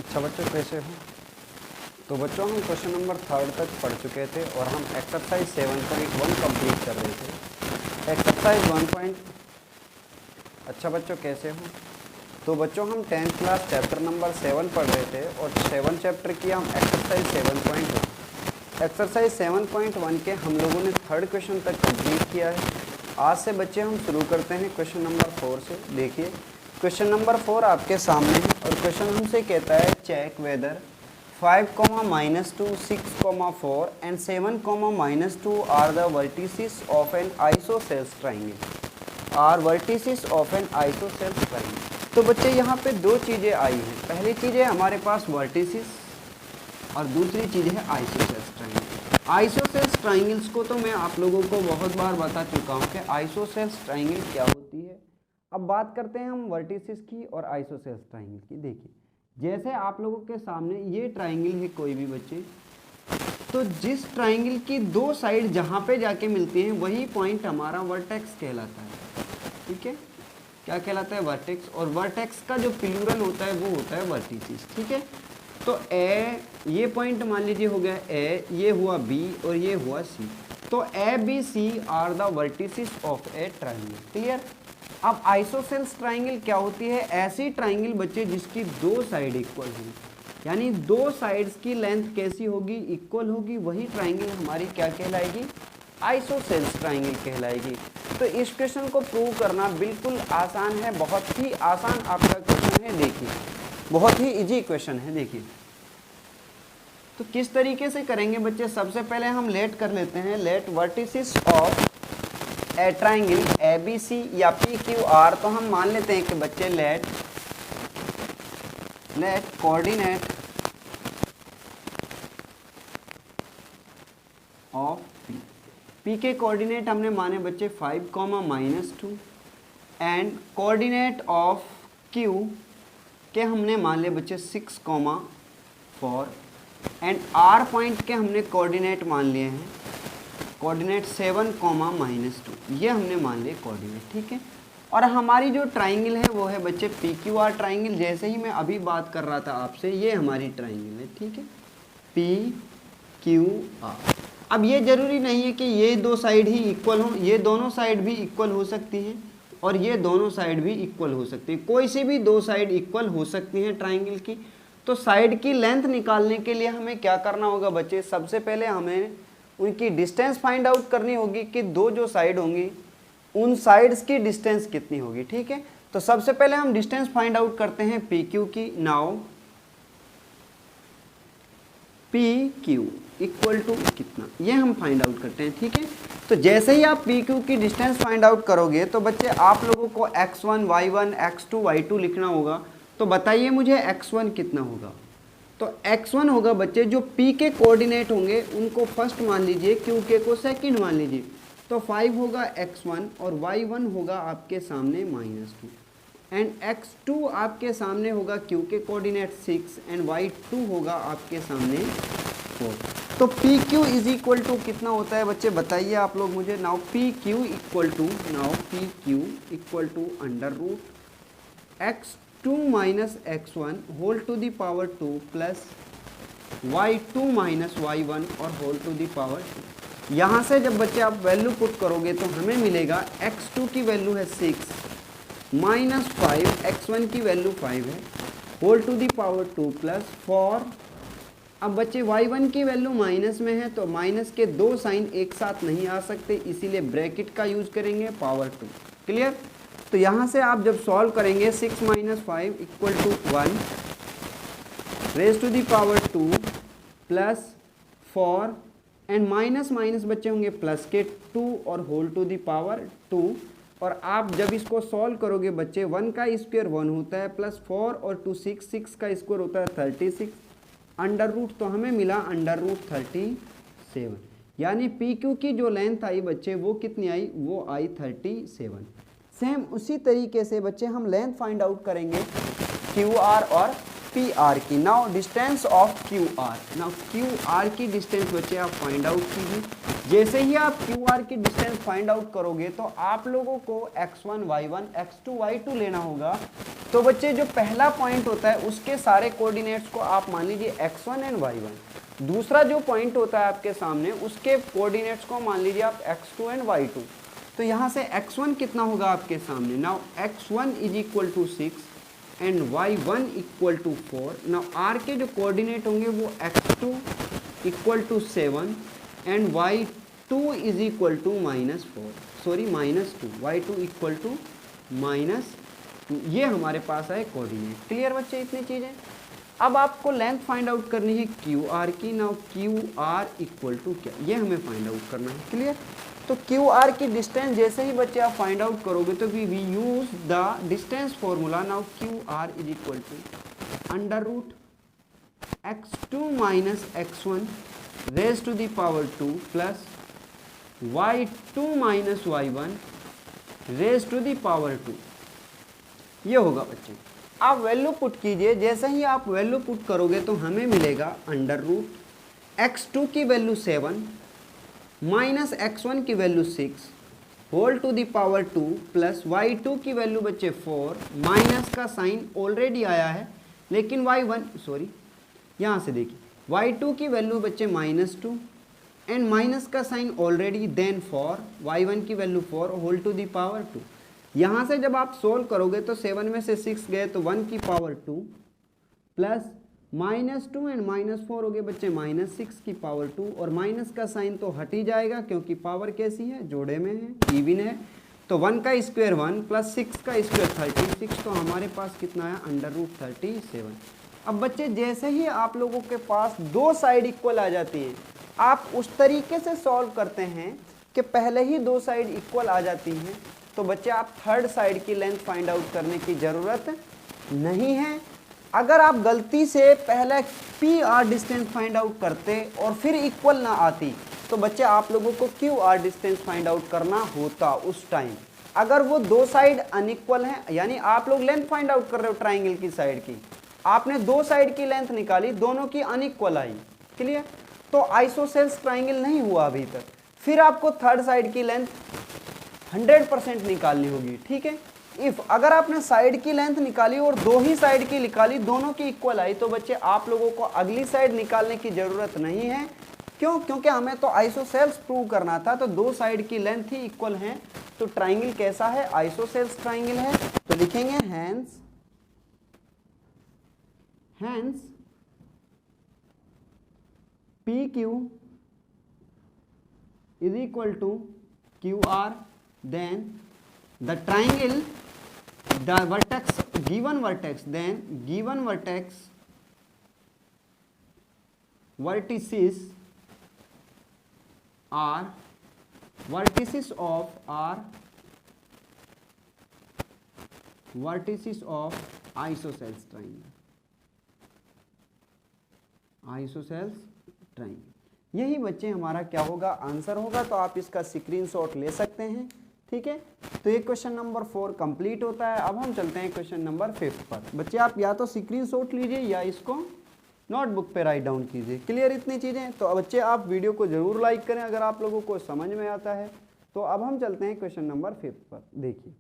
अच्छा बच्चों कैसे हो? तो बच्चों हम क्वेश्चन नंबर 3 तक पढ़ चुके थे और हम एक्सरसाइज 7.1 कंप्लीट कर रहे थे। एक्सरसाइज 1 अच्छा बच्चों कैसे हो? तो बच्चों हम 10th क्लास चैप्टर नंबर 7 पढ़ रहे थे और 7 चैप्टर की हम एक्सरसाइज 7.1। एक्सरसाइज 7.1 के हम लोगों ने 3rd क्वेश्चन तक कंप्लीट किया है। आज से बच्चे हम शुरू करते हैं क्वेश्चन नंबर 4 से। देखिए क्वेश्चन नंबर 4 आपके सामने है और क्वेश्चन हमसे कहता है check whether 5, -2, 6, 4 and 7, -2 are the vertices of an isosceles triangle। Are vertices of an isosceles triangle. तो बच्चे यहाँ पे दो चीज़ें आई हैं। पहली चीज़ है हमारे पास वर्टिसेस और दूसरी चीज़ है आइसोसेल्स ट्राइंगल। आइसोसेल्स ट्राइंगल्स को तो मैं आप लोगों को बहुत बार बता चुका हूँ कि आइसोसेल्स ट्राइंगल क्या होती है। अब बात करते हैं हम वर्टिसेस की और आइसोसेल्स ट्राइंगल की। देखिए जैसे आप लोगों के सामने ये ट्राइंगल है कोई भी बच्चे, तो जिस ट्राइंगल की दो साइड जहाँ पे जाके मिलती हैं वही पॉइंट हमारा वर्टेक्स कहलाता है। ठीक है, क्या कहलाता है? वर्टेक्स। और वर्टेक्स का जो प्लूरल होता है वो होता है वर्टिसेस। ठीक है, तो ए ये पॉइंट मान लीजिए हो गया ए, ये हुआ बी और ये हुआ सी। तो A B C are the vertices of a triangle. Clear. अब आइसोसेल्स ट्राइंगल क्या होती है? ऐसी ट्राइंगल बच्चे जिसकी दो साइड इक्वल हों, यानी दो साइड्स की लेंथ कैसी होगी? इक्वल होगी। वही ट्राइंगल हमारी क्या कहलाएगी? आइसोसेल्स ट्राइंगल कहलाएगी। तो इस क्वेश्चन को प्रूव करना बिल्कुल आसान है, बहुत ही आसान आपका क्वेश्चन है। देखिए बहुत ही इजी क्वेश्चन है। देखिए तो किस तरीके से करेंगे बच्चे? सबसे पहले हम लेट कर लेते हैं। Let vertices of a triangle A B C या पी क्यू आर। तो हम मान लेते हैं कि बच्चे let coordinate of P. P के कोऑर्डिनेट हमने माने बच्चे 5, -2 एंड कोऑर्डिनेट ऑफ क्यू के हमने मान लिए बच्चे 6, 4 एंड आर पॉइंट के हमने कोऑर्डिनेट मान लिए हैं कोऑर्डिनेट 7, -2। ये हमने मान लिए कोऑर्डिनेट। ठीक है, और हमारी जो ट्राइंगल है वो है बच्चे पी क्यू आर ट्राइंगल। जैसे ही मैं अभी बात कर रहा था आपसे, ये हमारी ट्राइंगल है। ठीक है, पी क्यू आर। अब ये जरूरी नहीं है कि ये दो साइड ही इक्वल हो, ये दोनों साइड भी इक्वल हो सकती हैं और ये दोनों साइड भी इक्वल हो सकती है। कोई सी भी दो साइड इक्वल हो सकती हैं ट्राइंगल की। तो साइड की लेंथ निकालने के लिए हमें क्या करना होगा बच्चे? सबसे पहले हमें उनकी डिस्टेंस फाइंड आउट करनी होगी कि दो जो साइड होंगी उन साइड्स की डिस्टेंस कितनी होगी। ठीक है, तो सबसे पहले हम डिस्टेंस फाइंड आउट करते हैं पी क्यू की। Now P Q equal to कितना, ये हम फाइंड आउट करते हैं। ठीक है, तो जैसे ही आप पी क्यू की डिस्टेंस फाइंड आउट करोगे तो बच्चे आप लोगों को x1 y1 x2 y2 लिखना होगा। तो बताइए मुझे x1 कितना होगा? तो x1 होगा बच्चे जो p के कोऑर्डिनेट होंगे उनको फर्स्ट मान लीजिए, q के को सेकंड मान लीजिए। तो 5 होगा x1 और y1 होगा आपके सामने -2 एंड x2 आपके सामने होगा q के कोऑर्डिनेट 6 एंड y2 होगा आपके सामने 4। तो P Q is equal to कितना होता है बच्चे? बताइए आप लोग मुझे। Now P Q equal to under root x2 - x1 whole to the power 2 plus y2 - y1 और होल टू द पावर 2। यहाँ से जब बच्चे आप वैल्यू पुट करोगे तो हमें मिलेगा x2 की वैल्यू है 6 -5, x1 की वैल्यू 5 है, whole to the power 2 plus 4। अब बच्चे y1 की वैल्यू माइनस में है तो माइनस के दो साइन एक साथ नहीं आ सकते, इसीलिए ब्रैकेट का यूज करेंगे पावर 2। क्लियर। तो यहाँ से आप जब सॉल्व करेंगे 6 - 5 equal to 1 raise to the power 2 plus 4 and minus minus बच्चे होंगे प्लस के 2 और होल टू दी पावर 2। और आप जब इसको सॉल्व करोगे बच्चे 1 का स्क्वायर 1 होता है प्लस 4 और 2 6, 6 का स्क्वायर होता है 36 अंडर रूट। तो हमें मिला अंडर रूट 37। यानी पी क्यू की जो लेंथ आई बच्चे वो कितनी आई? वो आई 37। सेम उसी तरीके से बच्चे हम लेंथ फाइंड आउट करेंगे क्यू आर और पी आर की। Now distance of Q R, now Q R की डिस्टेंस बच्चे आप फाइंड आउट कीजिए। जैसे ही आप क्यू आर की डिस्टेंस फाइंड आउट करोगे तो आप लोगों को x1 y1 x2 y2 लेना होगा। तो बच्चे जो पहला पॉइंट होता है उसके सारे कोऑर्डिनेट्स को आप मान लीजिए x1 एंड y1। दूसरा जो पॉइंट होता है आपके सामने उसके कोऑर्डिनेट्स को मान लीजिए आप x2 एंड y2। तो यहाँ से x1 कितना होगा आपके सामने, now x1 is equal to 6 and y1 equal to 4। Now r के जो कोऑर्डिनेट होंगे वो x2 equal to 7 and y2 is equal to -4, sorry -2, y2 equal to -2। ये हमारे पास है कोऑर्डिनेट। क्लियर बच्चे इतनी चीज़ें। अब आपको लेंथ फाइंड आउट करनी है क्यू आर की। Now Q R equal to क्या, ये हमें फाइंड आउट करना है। क्लियर। तो क्यू आर की डिस्टेंस जैसे ही बच्चे आप फाइंड आउट करोगे तो we use the distance formula. Now Q R is equal to under root x2 minus x1 raise to the power 2 plus y2 minus y1 raise to the power 2। ये होगा बच्चे। आप value put कीजिए। जैसे ही आप value put करोगे तो हमें मिलेगा अंडर रूट x2 की वैल्यू 7 माइनस x1 की value 6 whole to the power 2 plus y2 की वैल्यू बच्चे 4। माइनस का साइन ऑलरेडी आया है लेकिन y1, सॉरी यहाँ से देखिए, y2 की वैल्यू बच्चे -2 एंड माइनस का साइन ऑलरेडी, देन 4, y1 की value 4 whole to the power 2। यहाँ से जब आप सोल्व करोगे तो 7 में से 6 गए तो 1 की पावर 2 प्लस -2 एंड -4 हो गए बच्चे -6 की पावर 2। और माइनस का साइन तो हट ही जाएगा क्योंकि पावर कैसी है, जोड़े में है, इवन है। तो 1 का स्क्वायर 1 प्लस 6 का स्क्वायर 36। तो हमारे पास कितना है, अंडर रूट 37। अब बच्चे जैसे ही आप लोगों के पास दो साइड इक्वल आ जाती है, आप उस तरीके से सॉल्व करते हैं कि पहले ही दो साइड इक्वल आ जाती हैं तो बच्चे आप थर्ड साइड की लेंथ फाइंड आउट करने की ज़रूरत नहीं है। अगर आप गलती से पहले P R distance find out करते और फिर इक्वल ना आती तो बच्चे आप लोगों को Q R distance find out करना होता उस टाइम। अगर वो दो साइड अनइक्वल हैं, यानी आप लोग लेंथ फाइंड आउट कर रहे हो ट्राइंगल की साइड की, आपने दो साइड की लेंथ निकाली, दोनों की अनइक्वल आई। क्लियर। तो आइसोसेल्स ट्राइंगल नहीं हुआ अभी तक। फिर आपको थर्ड साइड की लेंथ 100% निकालनी होगी। ठीक है। इफ अगर आपने साइड की लेंथ निकाली और दो ही साइड की निकाली, दोनों की इक्वल आई, तो बच्चे आप लोगों को अगली साइड निकालने की जरूरत नहीं है। क्यों? क्योंकि हमें तो आइसोसेल्स प्रूव करना था, तो दो साइड की लेंथ ही इक्वल है। तो ट्राइंगल कैसा है, आइसोसेल्स ट्राइंगल है। तो लिखेंगे hence PQ is equal to QR, then the triangle, the vertex, given vertex, then given vertex vertices are vertices of isosceles triangle, isosceles triangle. यही बच्चे हमारा क्या होगा, आंसर होगा। तो आप इसका स्क्रीनशॉट ले सकते हैं। ठीक है। तो ये क्वेश्चन नंबर 4 कंप्लीट होता है। अब हम चलते हैं क्वेश्चन नंबर 5 पर। बच्चे आप या तो स्क्रीनशॉट लीजिए या इसको नोटबुक पे राइट डाउन कीजिए। क्लियर इतनी चीज़ें। तो बच्चे आप वीडियो को ज़रूर लाइक करें अगर आप लोगों को समझ में आता है। तो अब हम चलते हैं क्वेश्चन नंबर 5 पर। देखिए